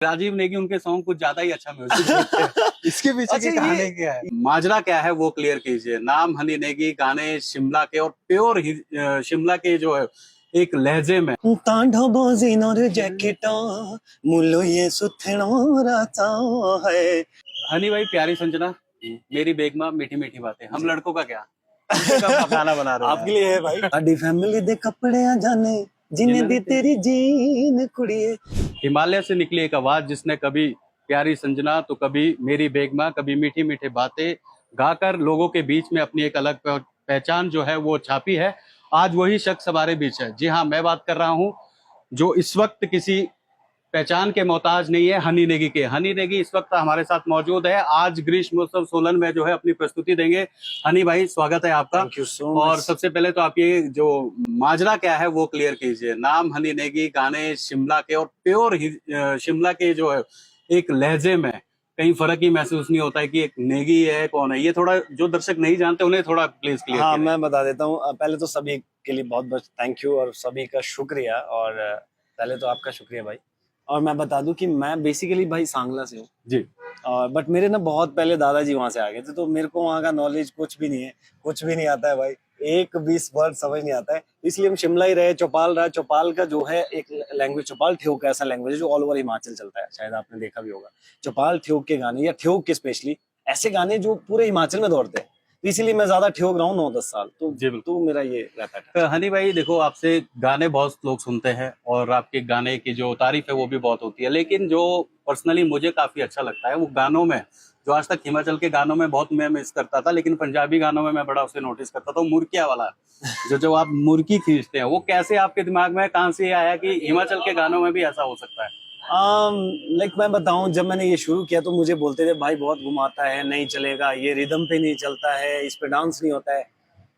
राजीव नेगी उनके सॉन्ग कुछ ज्यादा ही अच्छा म्यूजिक देते हैं। इसके पीछे की कहानी क्या है? माजरा क्या है वो क्लियर कीजिए। नाम हनी नेगी, गाने शिमला के और प्योर शिमला के जो है एक लहजे में। तांडा बाजी और जैकेटा मुलो ये सुथना राता है। हनी भाई, प्यारी संजना, मेरी बेगमा, मीठी मीठी बातें, हम लड़कों का क्या गाना बना रहे हैं आपके लिए है भाई। साडी फैमिली दे कपड़े आ जाने जिन्हें दी तेरी जीन कुड़िए। हिमालय से निकली एक आवाज जिसने कभी प्यारी संजना तो कभी मेरी बेगमा, कभी मीठी मीठी बातें गाकर लोगों के बीच में अपनी एक अलग पहचान जो है वो छापी है। आज वही शख्स हमारे बीच है। जी हाँ, मैं बात कर रहा हूँ जो इस वक्त किसी पहचान के मोहताज नहीं है, हनी नेगी के। हनी नेगी इस वक्त हमारे साथ मौजूद है। आज ग्रीष्मोत्सव सोलन में जो है अपनी प्रस्तुति देंगे। हनी भाई, स्वागत है आपका। Thank you so और much. सबसे पहले तो आप ये जो माजरा क्या है वो क्लियर कीजिए। नाम हनी नेगी, गाने शिमला के और प्योर शिमला के जो है एक लहजे में कहीं फर्क ही महसूस नहीं होता है कि एक नेगी है कौन है। ये थोड़ा जो दर्शक नहीं जानते उन्हें थोड़ा प्लीज क्लियर हाँ, मैं बता देता हूँ। पहले तो सभी के लिए बहुत बहुत थैंक यू और सभी का शुक्रिया। और पहले तो आपका शुक्रिया भाई। और मैं बता दूं कि मैं बेसिकली भाई सांगला से हूँ जी। और बट मेरे ना बहुत पहले दादाजी वहां से आ गए थे, तो मेरे को वहाँ का नॉलेज कुछ भी नहीं है, कुछ भी नहीं आता है भाई। एक 20 वर्ड समझ नहीं आता है, इसलिए हम शिमला ही रहे। चौपाल रहा। चौपाल का जो है एक लैंग्वेज, चौपाल ठेउक ऐसा लैंग्वेज है जो ऑल ओवर हिमाचल चलता है, शायद आपने देखा भी होगा। चौपाल ठेउक के गाने या ठेउक के स्पेशली ऐसे गाने जो पूरे हिमाचल में दौड़ते हैं, इसीलिए मैं ज्यादा ठेउक रहा हूँ 9-10 साल। तो मेरा ये रहता है। तो हनी भाई देखो, आपसे गाने बहुत लोग सुनते हैं और आपके गाने की जो तारीफ है वो भी बहुत होती है, लेकिन जो पर्सनली मुझे काफी अच्छा लगता है वो गानों में जो आज तक हिमाचल के गानों में बहुत मैं मिस करता था, लेकिन पंजाबी गानों में मैं बड़ा उसे नोटिस करता था, मुर्किया वाला जो आप मुर्की खींचते हैं, वो कैसे आपके दिमाग में कहाँ से आया कि हिमाचल के गानों में भी ऐसा हो सकता है? लाइक मैं बताऊं, जब मैंने ये शुरू किया तो मुझे बोलते थे भाई बहुत घुमाता है, नहीं चलेगा, ये रिदम पे नहीं चलता है, इस पे डांस नहीं होता है।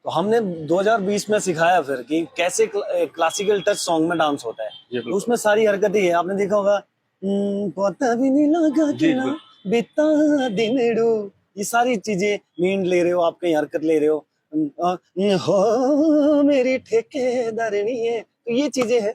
तो हमने 2020 में सिखाया फिर कि कैसे क्लासिकल टच सॉन्ग में डांस होता है। तो उसमें सारी हरकतें है, आपने देखा होगा। पता भी नहीं लगा कि बीता दिनड़ो, ये सारी चीजें मींड ले रहे हो आप, कहीं हरकत ले रहे हो मेरी ठेकेदारनी है, तो ये चीजें हैं।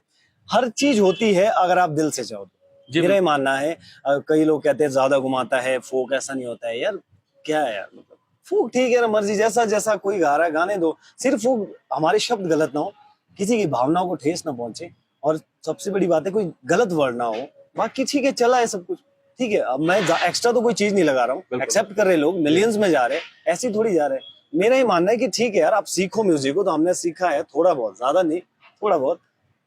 हर चीज होती है अगर आप दिल से चाहो तो। मेरा ही मानना है। कई लोग कहते हैं ज्यादा घुमाता है फोक, ऐसा नहीं होता है यार। क्या है यार, मतलब फोक ठीक है ना, मर्जी जैसा जैसा कोई गा रहा है गाने दो, सिर्फ वो हमारे शब्द गलत ना हो, किसी की भावनाओं को ठेस ना पहुंचे, और सबसे बड़ी बात है कोई गलत वर्ड ना हो। बाकी ठीक है, चला है सब कुछ ठीक है। अब मैं एक्स्ट्रा तो कोई चीज नहीं लगा रहा हूँ, एक्सेप्ट कर रहे लोग, मिलियंस में जा रहे हैं, ऐसे थोड़ी जा रहे हैं। मेरा ही मानना है कि ठीक है यार, आप सीखो म्यूजिक को, तो हमने सीखा है थोड़ा बहुत, ज्यादा नहीं, थोड़ा बहुत।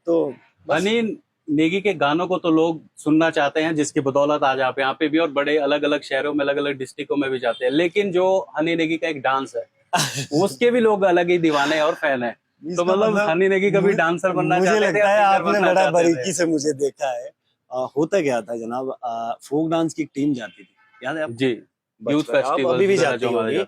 तो हनी नेगी के गानों को तो लोग सुनना चाहते हैं, जिसकी बदौलत आज आप यहाँ पे भी और बड़े अलग अलग शहरों में, अलग अलग डिस्ट्रिक्टों में भी जाते हैं, लेकिन जो हनी नेगी का एक डांस है उसके भी लोग अलग ही दीवाने और फैन है। तो मतलब हनी नेगी कभी डांसर बनना मुझे चाहते थे? लगता है आपने बड़ा बारीकी थे? से मुझे देखा है। होता क्या था जनाब, फोक डांस की एक टीम जाती थी, याद है आपको? जी, यूथ फेस्टिवल अभी भी जाती होगी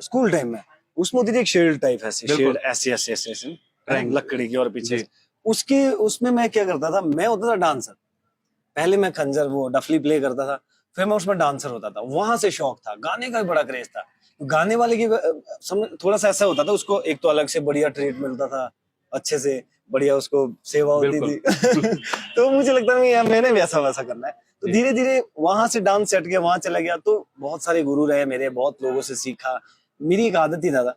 स्कूल टाइम में। उसमें होती थी एक शील्ड टाइप, ऐसी शील्ड ऐसे ऐसे ऐसे लकड़ी की, और पीछे उसके उसमें मैं क्या करता था, मैं होता था डांसर। पहले मैं खंजर वो डफली प्ले करता था, फिर मैं उसमें डांसर होता था। वहां से शौक था, गाने का भी बड़ा क्रेज था। गाने वाले की थोड़ा सा ऐसा होता था, उसको एक तो अलग से बढ़िया ट्रीट मिलता था, अच्छे से बढ़िया उसको सेवा होती थी तो मुझे लगता है यार मैंने भी ऐसा वैसा करना है। तो धीरे धीरे वहां से डांस सेट गया, वहां चला गया, तो बहुत सारे गुरु रहे मेरे, बहुत लोगों से सीखा। मेरी एक आदत ही था,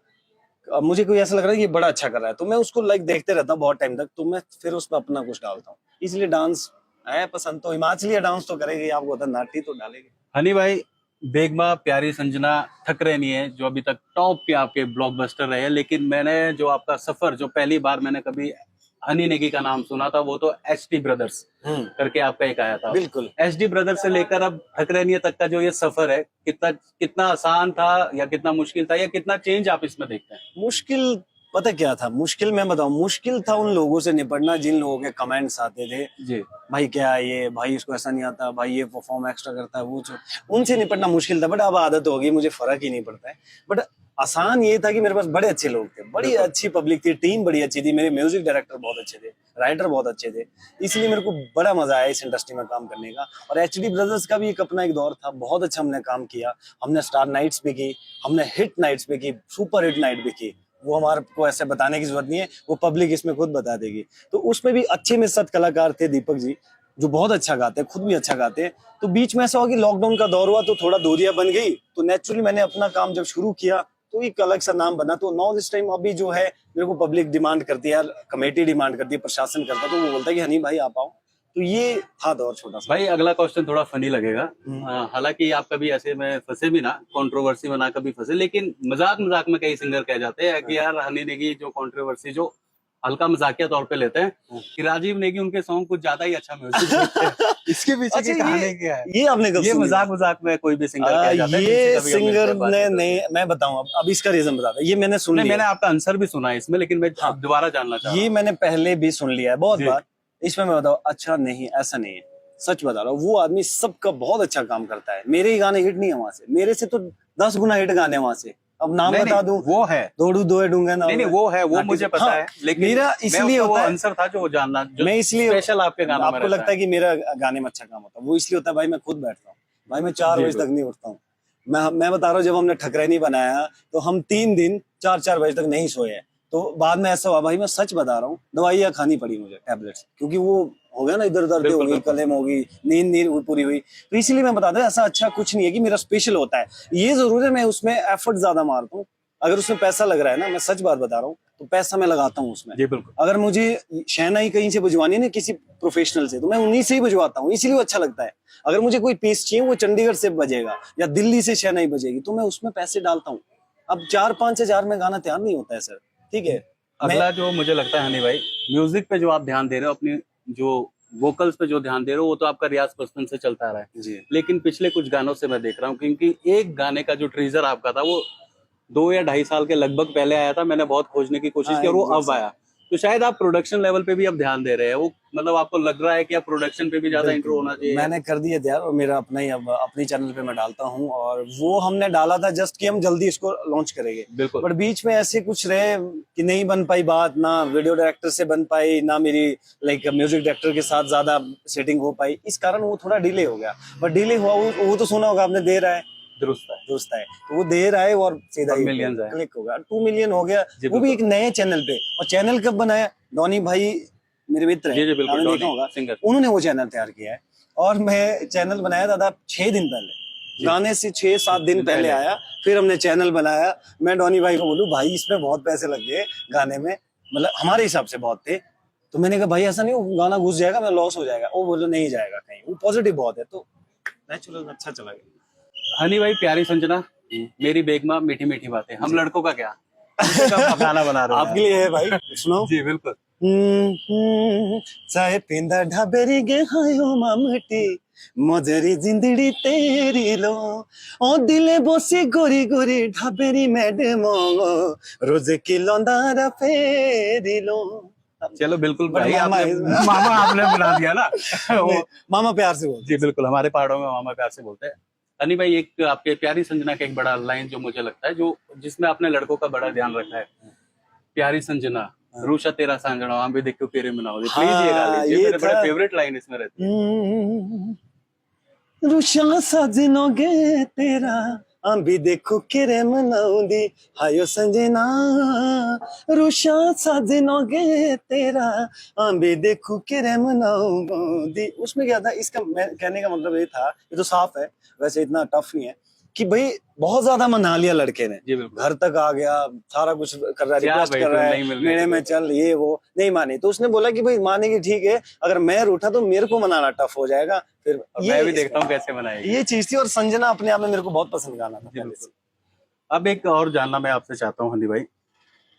अब मुझे कोई ऐसा लग रहा है कि ये बड़ा अच्छा कर रहा है, तो मैं उसको लाइक देखते रहता हूँ बहुत टाइम तक, तो मैं फिर उसमें अपना कुछ डालता हूँ। इसलिए डांस है पसंद, तो हिमाचली डांस तो करेगी, आपको होता नाटी तो डालेगी। हनी भाई, बेगमा, प्यारी संजना, थकरे नहीं है जो अभी तक टॉप पे आपके ब्लॉकबस्टर रहे, लेकिन मैंने जो आपका सफर, जो पहली बार मैंने कभी हनी नेगी का नाम सुना था वो तो एचडी ब्रदर्स करके आपका एक आया था। बिल्कुल। एचडी ब्रदर्स से लेकर अब थकरे नहीं है तक का जो ये सफर है, कितना आसान था या कितना मुश्किल था, या कितना चेंज आप इसमें देखते हैं? मुश्किल पता क्या था, मुश्किल मैं बताऊं, मुश्किल था उन लोगों से निपटना जिन लोगों के कमेंट्स आते थे जी, भाई क्या ये, भाई इसको ऐसा नहीं आता, भाई ये परफॉर्म एक्स्ट्रा करता है, वो उनसे निपटना मुश्किल था। बट अब आदत हो गई, मुझे फर्क ही नहीं पड़ता है। बट आसान ये था कि मेरे पास बड़े अच्छे लोग थे, बड़ी अच्छी पब्लिक थी, टीम बड़ी अच्छी थी, मेरे म्यूजिक डायरेक्टर बहुत अच्छे थे, राइटर बहुत अच्छे थे, इसलिए मेरे को बड़ा मजा आया इस इंडस्ट्री में काम करने का। और एचडी ब्रदर्स का भी एक अपना एक दौर था, बहुत अच्छा हमने काम किया। हमने स्टार नाइट्स भी की, हमने हिट नाइट्स भी की, सुपर हिट नाइट भी की, वो हमारे को ऐसे बताने की जरूरत नहीं है, वो पब्लिक इसमें खुद बता देगी। तो उसमें भी अच्छे में सत कलाकार थे दीपक जी, जो बहुत अच्छा गाते हैं, खुद भी अच्छा गाते हैं। तो बीच में ऐसा हुआ कि लॉकडाउन का दौर हुआ तो थोड़ा दूरियां बन गई, तो नेचुरली मैंने अपना काम जब शुरू किया तो एक अलग सा नाम बना। तो नाउ इस टाइम अभी जो है मेरे को पब्लिक डिमांड करती है, कमेटी डिमांड करती है, प्रशासन करता है, तो वो बोलता है कि हनी भाई आप आओ। तो ये था दौर छोटा सा। भाई अगला क्वेश्चन थोड़ा फनी लगेगा। हम्म। हालांकि आप कभी ऐसे में फंसे भी ना, कंट्रोवर्सी में ना कभी फंसे, लेकिन मजाक मजाक में कई सिंगर कह जाते हैं कि यार हनी नेगी जो कंट्रोवर्सी जो हल्का मजाकिया तौर पे लेते हैं कि राजीव नेगी उनके सॉन्ग कुछ ज्यादा ही अच्छा म्यूजिक देते हैं। इसके पीछे की कहानी क्या है? ये आपने कब ये सुनी? मजाक मजाक में कोई भी सिंगर कह जाता है। ये जिनसे कभी हम सिंगर मिलते हैं, ने बातचीत नहीं, मैं बताऊं अब इसका रीजन बताता हूं। ये मैंने सुन नहीं, लिया, मैंने आपका आंसर भी सुना है इसमें, लेकिन मैं अब दोबारा जानना चाह रहा ये हूँ। मैंने पहले भी सुन लिया है बहुत जी। बार। इसमें मैं बताऊं, अच्छा नहीं, ऐसा नहीं है, सच बता रहा हूँ। वो आदमी सबका बहुत अच्छा काम करता है। मेरे ही गाने हिट नहीं है वहां से, मेरे से तो 10 गुना हिट गाने वहां से। अब नाम नहीं, बता दूं, वो है, दौड़ू दोए डूंगा नाम नहीं वो है, वो नाटी मुझे से। पता हाँ, है, लेकिन मेरा इसलिए वो होता है, आंसर था जो वो जानना, जो मैं इसलिए स्पेशल आपके गानों में आपको रहता लगता है कि मेरा गाने में अच्छा काम होता है, वो इसलिए होता है भाई मैं खुद बैठता हूँ भाई, मैं 4 जी, बजे तक नहीं उठता हूँ। मैं बता रहा हूँ, जब हमने ठकरैनी बनाया तो हम 3 दिन 4-4 बजे तक नहीं सोए हैं। तो बाद में ऐसा हुआ भाई, मैं सच बता रहा हूँ, दवाइयाँ खानी पड़ी मुझे, टैबलेट्स, क्योंकि वो हो गया ना, इधर दर्द हो गई, कलेम हो गई, नींद पूरी हुई। तो इसीलिए मैं बताता हूँ, ऐसा अच्छा कुछ नहीं है कि मेरा स्पेशल होता है। ये जरूर है मैं उसमें एफर्ट ज्यादा मारता हूँ। अगर उसमें पैसा लग रहा है ना, मैं सच बात बता रहा हूँ, तो पैसा मैं लगाता हूँ उसमें। जी बिल्कुल। अगर मुझे शहनाई कहीं से बजवानी है ना, किसी प्रोफेशनल से, तो मैं उन्हीं से ही बजवाता हूँ, इसीलिए वो अच्छा लगता है। अगर मुझे कोई पीस चाहिए, वो चंडीगढ़ से बजेगा या दिल्ली से शहनाई बजेगी, तो मैं उसमें पैसे डालता हूँ। अब 4-5 हजार में गाना तैयार नहीं होता है सर, ठीक है। अगला जो मुझे लगता है हनी भाई, म्यूजिक पे जो आप ध्यान दे रहे हो, अपनी जो वोकल्स पे जो ध्यान दे रहे हो, वो तो आपका रियाज बचपन से चलता आ रहा है जी। लेकिन पिछले कुछ गानों से मैं देख रहा हूँ, क्योंकि एक गाने का जो ट्रीजर आपका था वो 2 या 2.5 साल के लगभग पहले आया था। मैंने बहुत खोजने की कोशिश की और वो अब आया। तो शायद आप प्रोडक्शन लेवल पे भी अब ध्यान दे रहे हैं, वो मतलब आपको लग रहा है कि अब प्रोडक्शन पे भी ज्यादा इंट्रो होना चाहिए। मैंने कर दिया तैयार, और मेरा अपना ही अब अपनी चैनल पे मैं डालता हूँ, और वो हमने डाला था जस्ट कि हम जल्दी इसको लॉन्च करेंगे। बिल्कुल। बट बीच में ऐसे कुछ रहे कि नहीं बन पाई बात, ना वीडियो डायरेक्टर से बन पाई, ना मेरी लाइक म्यूजिक डायरेक्टर के साथ ज्यादा सेटिंग हो पाई, इस कारण वो थोड़ा डिले हो गया। बट डिले हुआ, वो तो सुना होगा आपने, देर आए दुरुस्त है। तो वो देर आए और सीधा ही क्लिक होगा, 2 मिलियन हो गया, वो भी एक नए चैनल पे। और चैनल कब बनाया? डॉनी भाई मेरे मित्र हैं, आपने देखा होगा, उन्होंने वो चैनल तैयार किया है। और मैं चैनल बनाया था 6 दिन पहले, गाने से 6-7 दिन पहले आया, फिर हमने चैनल बनाया। मैं डॉनी भाई को बोलूं, भाई इसमें बहुत पैसे लग गए गाने में, मतलब हमारे हिसाब से बहुत थे। तो मैंने कहा भाई ऐसा नहीं, वो गाना घुस जाएगा, मैं लॉस हो जाएगा। वो बोलो नहीं जाएगा कहीं, वो पॉजिटिव बहुत है, तो नेचुरल अच्छा चला गया। हनी भाई, प्यारी संजना, मेरी बेगमा, मीठी मीठी बातें, हम लड़कों का क्या गाना बना रहे हो? आपके लिए है भाई, सुनो। जी बिल्कुल। चाहे पिंदा ढाबेरी गे हायो मामटी, मजरी जिंदड़ी तेरी लो, ओ दिले बसी गोरी गोरी ढाबेरी मैडम, रोजे की लौंदारा फेरी लो। चलो बिल्कुल But भाई, मामा मामा आपने बना दिया ना। मामा प्यार से बोलते। जी बिल्कुल, हमारे पहाड़ों में मामा प्यार से बोलते हैं। हनी भाई, एक आपके प्यारी संजना का एक बड़ा लाइन जो मुझे लगता है, जो जिसमें आपने लड़कों का बड़ा ध्यान रखा है, प्यारी संजना रूशा तेरा सांजना हम भी देखो तेरे मनाओ, प्लीज ये गा लीजिए, मेरे बड़े फेवरेट लाइन इसमें रहती है। रूशा साजनोगे तेरा हम भी देखो केरे मनाऊंदी, हायो संजना रूशा साजनोगे तेरा हम भी देखो केरे मनाऊंदी। उसमें क्या था, इसका कहने का मतलब ये था, ये तो साफ है, वैसे इतना टफ नहीं है, कि भाई बहुत ज्यादा मना लिया लड़के ने, घर तक आ गया, सारा कुछ कर रहा है, रिक्वेस्ट कर रहा है, मेरे में चल, ये वो नहीं मानी। तो उसने बोला कि भाई मानेगी ठीक है, अगर मैं रूठा तो मेरे को मनाना टफ हो जाएगा, फिर मैं भी देखता हूँ कैसे मनाएगी। ये चीज थी। और संजना अपने आप में मेरे को बहुत पसंद गाना था पहले से। अब एक और जानना मैं आपसे चाहता हूँ हनी भाई,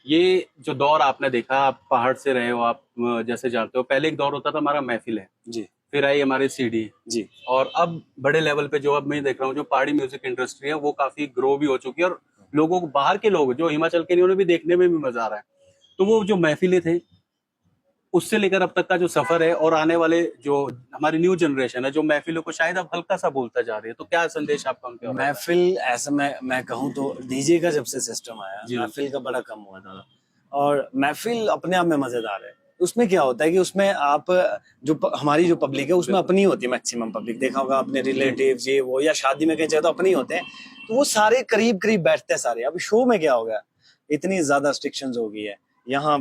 ये जो दौर आपने देखा, आप पहाड़ से रहे हो, आप जैसे जानते हो, पहले एक दौर होता था हमारा महफिल है जी, फिर आई हमारी सीडी जी, और अब बड़े लेवल पे जो अब मैं देख रहा हूँ, जो पहाड़ी म्यूजिक इंडस्ट्री है वो काफी ग्रो भी हो चुकी है, और लोगों को, बाहर के लोग जो हिमाचल के, उन्हें भी देखने में भी मजा आ रहा है। तो वो जो महफिलें थे, उससे लेकर अब तक का जो सफर है, और आने वाले जो हमारी न्यू जनरेशन है जो महफिलों को शायद अब हल्का सा बोलता जा रही है, तो क्या संदेश आपका उनके? महफिल ऐसा मैं कहूँ तो डीजे का जब से सिस्टम आया, महफिल का बड़ा कम हुआ था। और महफिल अपने आप में मजेदार है। उसमें क्या होता है कि उसमें आप जो हमारी जो पब्लिक है, उसमें अपनी होती है मैक्सिमम पब्लिक, देखा होगा आपने, रिलेटिव्स ये वो, या शादी में कहीं चाहे तो अपनी होते हैं, तो वो सारे करीब करीब बैठते हैं सारे। अब शो में क्या हो गया, इतनी ज्यादा रिस्ट्रिक्शंस हो गई है, यहाँ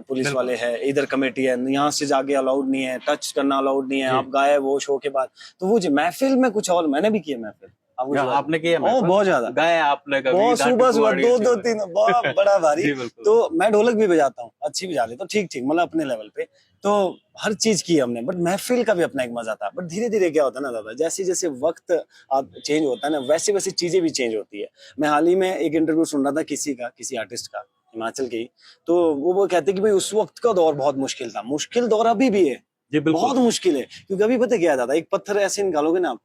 पुलिस बिल्कुल। वाले हैं, इधर कमेटी है, यहाँ से जाके अलाउड नहीं है, टच करना अलाउड नहीं है, जी। आप गायब हो शो के बाद। तो वो जो महफिल में कुछ और, मैंने भी किया महफिल, आपको क्या जवाब- आपने किया ओ महफिल? बहुत ज्यादा, गए आपने कभी बहुत घाटू सुबह सुबह कुंवाड़ी दो अच्छी दो बात। तीन, बहुत बड़ा भारी। जी बिल्कुल। तो मैं ढोलक भी बजाता हूँ, अच्छी बजा लेता हूँ, ठीक ठीक, मतलब अपने लेवल पे। तो हर चीज की हमने, बट महफिल का भी अपना एक मजा था। बट धीरे धीरे क्या होता है ना दादा, जैसे जैसे वक्त आप चेंज होता है ना, वैसे वैसे चीजें भी चेंज होती है। मैं हाल ही में एक इंटरव्यू सुन रहा था किसी का, किसी आर्टिस्ट का, हिमाचल के ही। तो वो कहते कि भाई उस वक्त का दौर बहुत मुश्किल था, मुश्किल दौर अभी भी है, जी बिल्कुल। बहुत मुश्किल है। क्योंकि अभी पता क्या है दादा, एक पत्थर ऐसे निकालोगे ना,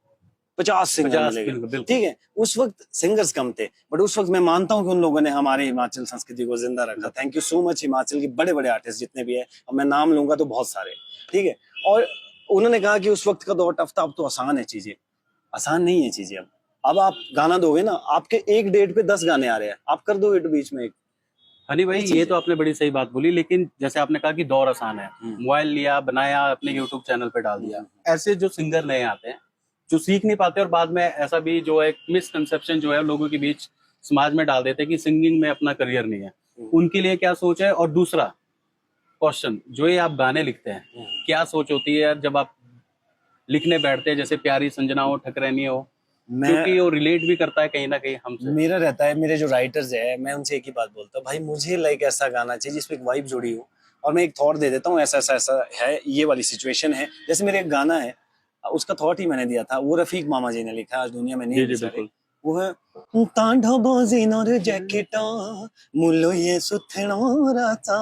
50 सिंगर 50 मिलेंगे, बिल्कुल बिल्कुल। ठीक है। उस वक्त सिंगर्स कम थे, बट उस वक्त मैं मानता हूँ कि उन लोगों ने हमारे हिमाचल संस्कृति को जिंदा रखा। Thank you so much Himachal के बड़े बड़े आर्टिस्ट जितने भी है, अब मैं नाम लूंगा तो बहुत सारे, ठीक है। और उन्होंने कहा कि उस वक्त का दौर टफ था, अब तो आसान है चीजें। आसान नहीं है चीजें अब आप गाना दोगे ना, आपके एक डेट पे 10 गाने आ रहे हैं, आप कर दो हिट बीच में एक। हनी भाई, ये ये चीज तो है। आपने बड़ी सही बात बोली, लेकिन जैसे आपने कहा कि दौर आसान है, हम्म। मोबाइल लिया, बनाया, अपने यूट्यूब चैनल पे डाल दिया। हम्म। ऐसे जो सिंगर नए आते हैं, जो सीख नहीं पाते, और बाद में ऐसा भी जो है मिसकंसेप्शन जो है लोगों के बीच समाज में डाल देते हैं कि सिंगिंग में अपना करियर नहीं है, उनके लिए क्या सोच है? और दूसरा क्वेश्चन, जो ये आप गाने लिखते हैं, क्या सोच होती है यार जब आप लिखने बैठते हैं? जैसे प्यारी संजना हो, ठकरैनी हो, क्योंकि मैं वो रिलेट भी करता है कहीं ना कहीं हमसे। मेरा रहता है, मेरे जो राइटर्स है, मैं उनसे एक ही बात बोलता हूँ, भाई मुझे लाइक ऐसा गाना चाहिए जिसमें एक वाइब जुड़ी हो, और मैं एक थॉट दे देता हूँ, ऐसा ऐसा ऐसा है, ये वाली सिचुएशन है। जैसे मेरे एक गाना है, उसका थॉट ही मैंने दिया था, वो रफीक मामा जी ने लिखा है, आज दुनिया में नहीं जी है जी बेचारे। बिल्कुल। वो है तांडा बाजी नर जैकेटा मुल्लो ये सुथना राता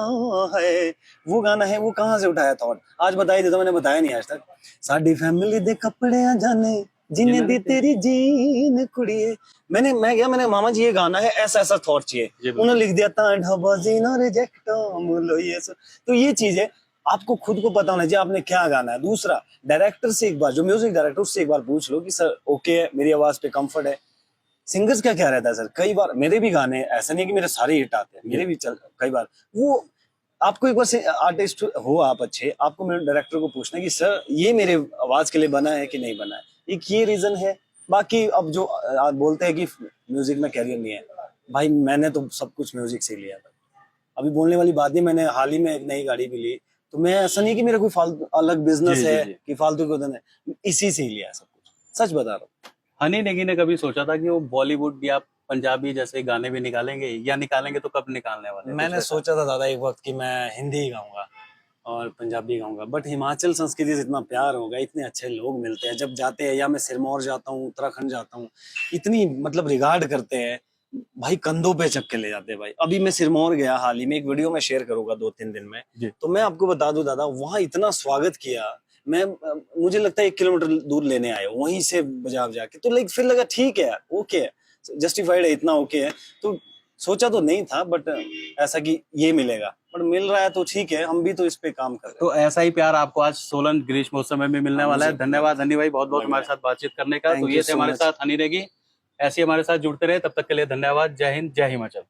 है। वो गाना है, वो कहाँ से उठाया थॉट, आज बता ही देता, मैंने बताया नहीं आज तक। साडी फैमिली दे कपड़े आ जाने जिन्हें दी तेरी जीन कुड़िए। मैंने मामा जी ये गाना है, ऐसा ऐसा थॉट चाहिए, उन्होंने लिख दिया तांडा बाजी नर जैकेटा मुल्लो ये तो ये चीज है, आपको खुद को पता होना चाहिए आपने क्या गाना है। दूसरा, डायरेक्टर से एक बार, जो म्यूजिक डायरेक्टर, उससे एक बार पूछ लो कि सर ओके है, मेरी आवाज पे कंफर्ट है। सिंगर्स का क्या रहता है सर, कई बार मेरे भी गाने, ऐसा नहीं कि मेरे सारे हिट आते हैं, मेरे भी चल कई बार वो, आपको एक बार से आर्टिस्ट हो आप अच्छे, आपको मेरे डायरेक्टर को पूछना कि सर ये मेरे आवाज के लिए बना है कि नहीं बना है, एक ये रीजन है। बाकी अब जो आप बोलते हैं कि म्यूजिक में कैरियर नहीं है, भाई मैंने तो सब कुछ म्यूजिक से लिया था। अभी बोलने वाली बात नहीं, मैंने हाल ही में एक नई गाड़ी भी ली, तो मैं ऐसा नहीं कि मेरा कोई फालतू अलग बिजनेस जी, है जी, जी। कि फालतू के उधर है, इसी से ही लिया है सब कुछ, सच बता रहा हूँ। हनी नेगी ने कभी सोचा था कि वो बॉलीवुड या पंजाबी जैसे गाने भी निकालेंगे, या निकालेंगे तो कब निकालने वाले? मैंने सोचा था दादा एक वक्त कि मैं हिंदी ही गाऊंगा और पंजाबी गाऊंगा, बट हिमाचल संस्कृति से इतना प्यार हो गया, इतने अच्छे लोग मिलते हैं जब जाते हैं, या मैं सिरमौर जाता हूँ, उत्तराखंड जाता हूँ, इतनी मतलब रिगार्ड करते हैं भाई, कंधों पे चक के ले जाते हैं भाई। अभी मैं सिरमौर गया हाल ही में, एक वीडियो में शेयर करूंगा 2-3 दिन में, जी। तो मैं आपको बता दूं दादा, वहां इतना स्वागत किया, मैं मुझे लगता है 1 किलोमीटर दूर लेने आए वहीं से बजा बजा के, तो लाइक फिर लगा ठीक है, ओके है, जस्टिफाइड है, इतना ओके है। तो सोचा तो नहीं था, बट ऐसा कि ये मिलेगा, बट मिल रहा है तो ठीक है, हम भी तो इस पे काम कर रहे हैं। तो ऐसा ही प्यार आपको आज सोलन ग्रीष्म मौसम में भी मिलने हाँ, वाला है। मुझे धन्यवाद हनी भाई, बहुत बहुत लग हमारे रहा है। साथ बातचीत करने का। Thank तो you ये थे so हमारे much. साथ हनी नेगी, ऐसे ही हमारे साथ जुड़ते रहे, तब तक के लिए धन्यवाद। जय हिंद, जय हिमाचल।